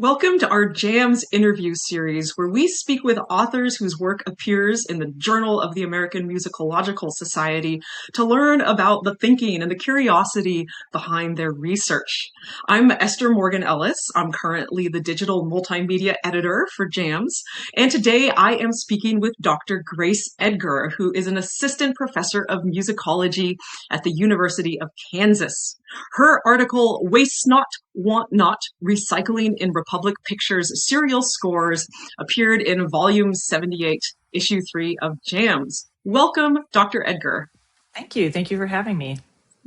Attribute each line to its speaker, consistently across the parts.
Speaker 1: Welcome to our JAMS interview series, where we speak with authors whose work appears in the Journal of the American Musicological Society to learn about the thinking and the curiosity behind their research. I'm Esther Morgan Ellis. I'm currently the digital multimedia editor for JAMS, and today I am speaking with Dr. Grace Edgar, who is an assistant professor of musicology at the University of Kansas. Her article, Waste Not, Want Not, Recycling in Republic Pictures Serial Scores, appeared in Volume 78, Issue 3 of JAMS. Welcome, Dr. Edgar.
Speaker 2: Thank you. Thank you for having me.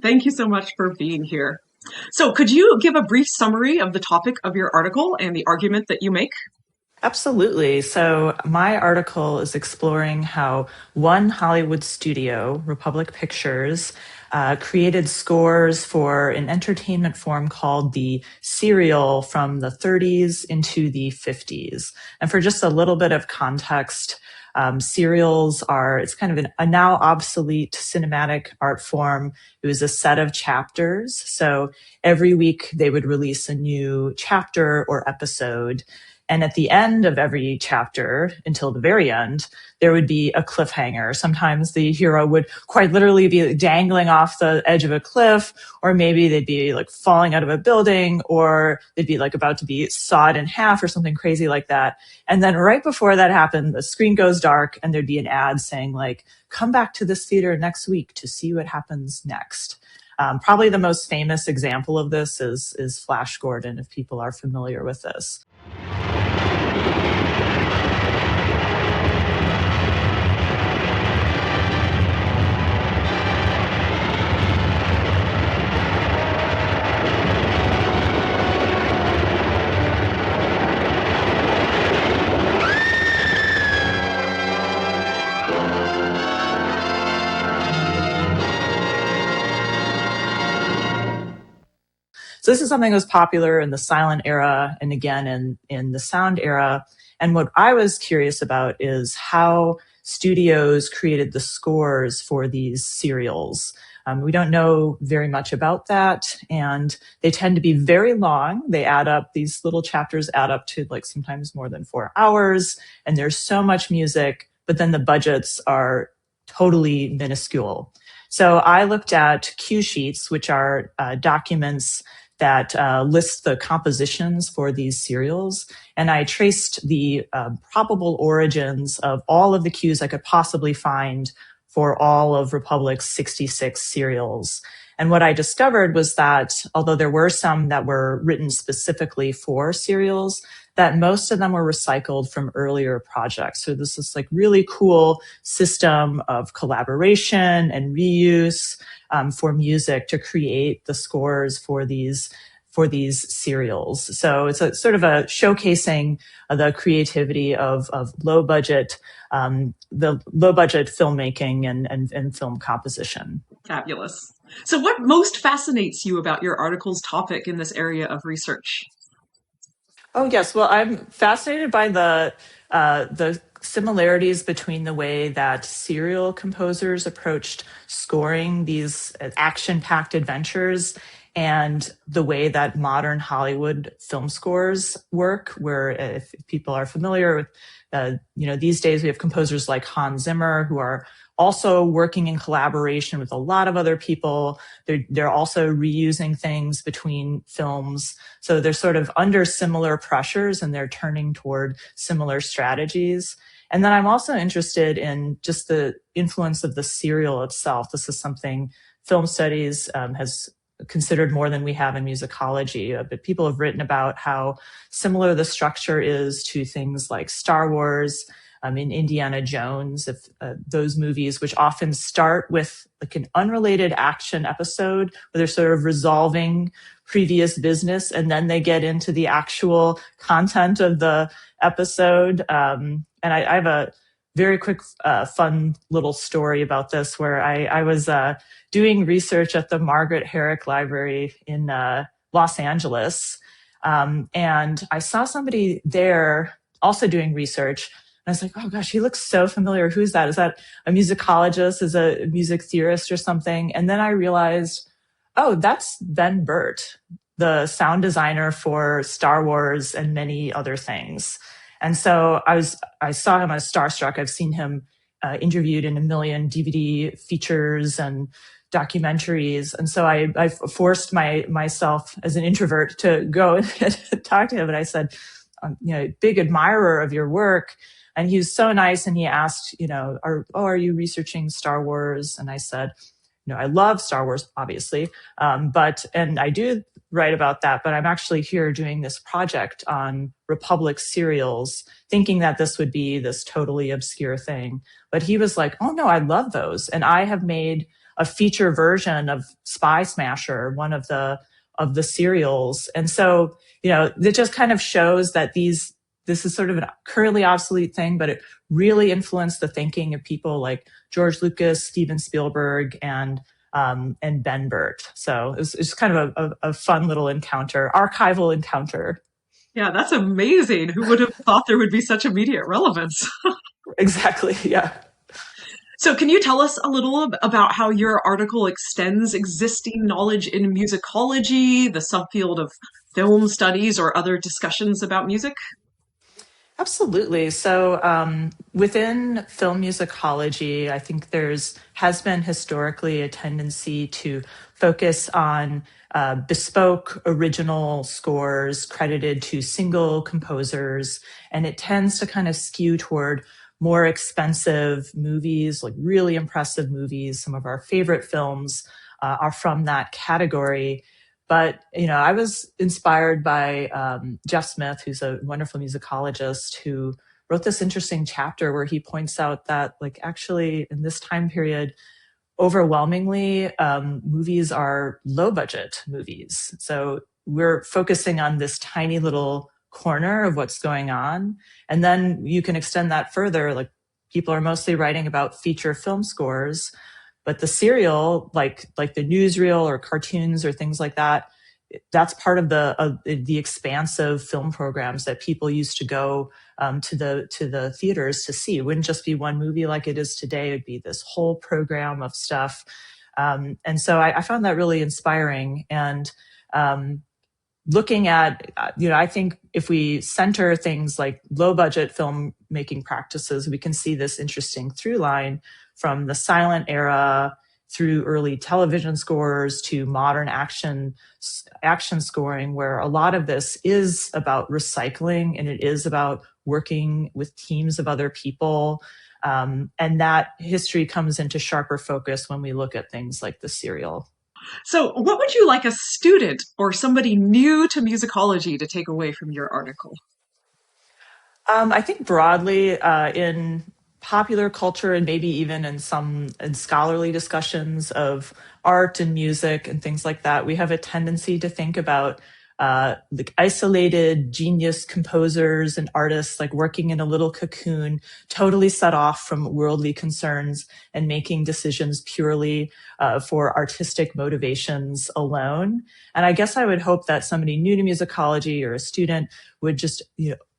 Speaker 1: Thank you so much for being here. So could you give a brief summary of the topic of your article and the argument that you make?
Speaker 2: Absolutely. So my article is exploring how one Hollywood studio, Republic Pictures, created scores for an entertainment form called the serial from the 30s into the 50s. And for just a little bit of context, serials it's kind of a now obsolete cinematic art form. It was a set of chapters. So every week they would release a new chapter or episode. And at the end of every chapter, until the very end, there would be a cliffhanger. Sometimes the hero would quite literally be dangling off the edge of a cliff, or maybe they'd be like falling out of a building, or they'd be like about to be sawed in half or something crazy like that. And then right before that happened, the screen goes dark and there'd be an ad saying like, come back to this theater next week to see what happens next. Probably the most famous example of this is Flash Gordon, if people are familiar with this. So this is something that was popular in the silent era and again in the sound era. And what I was curious about is how studios created the scores for these serials. We don't know very much about that, and they tend to be very long. They add up, these little chapters add up to like sometimes more than 4 hours, and there's so much music, but then the budgets are totally minuscule. So I looked at cue sheets, which are documents that list the compositions for these serials. And I traced the probable origins of all of the cues I could possibly find for all of Republic's 66 serials. And what I discovered was that although there were some that were written specifically for serials, that most of them were recycled from earlier projects. So this is like really cool system of collaboration and reuse for music to create the scores for these serials. So it's a sort of a showcasing the creativity of low budget, the low budget filmmaking and film composition.
Speaker 1: Fabulous. So what most fascinates you about your article's topic in this area of research?
Speaker 2: Oh, yes. Well, I'm fascinated by the similarities between the way that serial composers approached scoring these action-packed adventures and the way that modern Hollywood film scores work, where if people are familiar with, these days we have composers like Hans Zimmer who are also working in collaboration with a lot of other people. They're also reusing things between films. So they're sort of under similar pressures and they're turning toward similar strategies. And then I'm also interested in just the influence of the serial itself. This is something film studies has considered more than we have in musicology, but people have written about how similar the structure is to things like Star Wars, in Indiana Jones, if those movies, which often start with like an unrelated action episode where they're sort of resolving previous business, and then they get into the actual content of the episode. And I have a very quick, fun little story about this, where I was doing research at the Margaret Herrick Library in Los Angeles, and I saw somebody there also doing research. And I was like, oh gosh, he looks so familiar. Who's that? Is that a musicologist? Is a music theorist or something? And then I realized, oh, that's Ben Burt. the sound designer for Star Wars and many other things. And so I saw him, I was starstruck. I've seen him interviewed in a million DVD features and documentaries. And so I forced myself as an introvert to go and talk to him. And I said, big admirer of your work. And he was so nice. And he asked, are you researching Star Wars? And I said, I love Star Wars, obviously, and I do write about that, but I'm actually here doing this project on Republic serials, thinking that this would be this totally obscure thing. But he was like, oh no, I love those. And I have made a feature version of Spy Smasher, one of the serials. And so, it just kind of shows that this is sort of a currently obsolete thing, but it really influenced the thinking of people like George Lucas, Steven Spielberg, and Ben Burt. So it's kind of a fun little encounter, archival encounter.
Speaker 1: Yeah, that's amazing. Who would have thought there would be such immediate relevance?
Speaker 2: Exactly. Yeah.
Speaker 1: So, can you tell us a little about how your article extends existing knowledge in musicology, the subfield of film studies, or other discussions about music?
Speaker 2: Absolutely. So within film musicology, I think has been historically a tendency to focus on bespoke original scores credited to single composers, and it tends to kind of skew toward more expensive movies, like really impressive movies. Some of our favorite films are from that category. But, I was inspired by Jeff Smith, who's a wonderful musicologist, who wrote this interesting chapter where he points out that, like, actually in this time period, overwhelmingly, movies are low budget movies. So we're focusing on this tiny little corner of what's going on. And then you can extend that further. Like, people are mostly writing about feature film scores, but the serial, like the newsreel or cartoons or things like that, that's part of the expansive film programs that people used to go to the theaters to see. It wouldn't just be one movie like it is today. It'd be this whole program of stuff. And so I found that really inspiring. And looking at, I think if we center things like low budget filmmaking practices, we can see this interesting through line from the silent era through early television scores to modern action scoring, where a lot of this is about recycling and it is about working with teams of other people. And that history comes into sharper focus when we look at things like the serial.
Speaker 1: So, what would you like a student or somebody new to musicology to take away from your article?
Speaker 2: I think broadly in popular culture and maybe even in scholarly discussions of art and music and things like that, we have a tendency to think about like isolated genius composers and artists like working in a little cocoon, totally set off from worldly concerns and making decisions purely for artistic motivations alone. And I guess I would hope that somebody new to musicology or a student would just,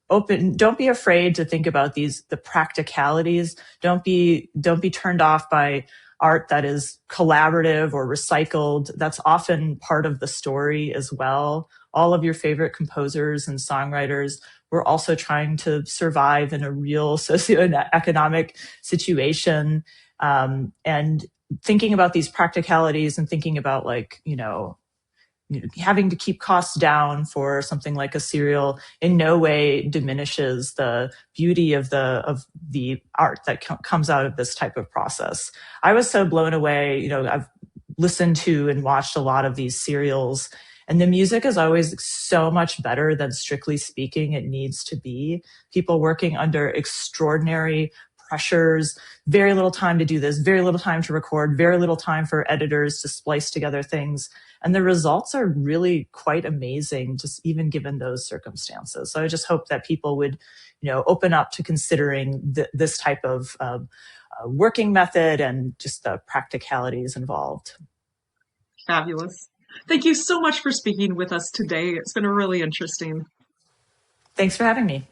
Speaker 2: don't be afraid to think about the practicalities. Don't be turned off by art that is collaborative or recycled. That's often part of the story as well. All of your favorite composers and songwriters were also trying to survive in a real socioeconomic situation. And thinking about these practicalities and thinking about having to keep costs down for something like a serial in no way diminishes the beauty of the art that comes out of this type of process. I was so blown away. I've listened to and watched a lot of these serials, and the music is always so much better than, strictly speaking, it needs to be. People working under extraordinary pressures, very little time to do this, very little time to record, very little time for editors to splice together things. And the results are really quite amazing, just even given those circumstances. So I just hope that people would, open up to considering this type of working method and just the practicalities involved.
Speaker 1: Fabulous. Thank you so much for speaking with us today. It's been really interesting.
Speaker 2: Thanks for having me.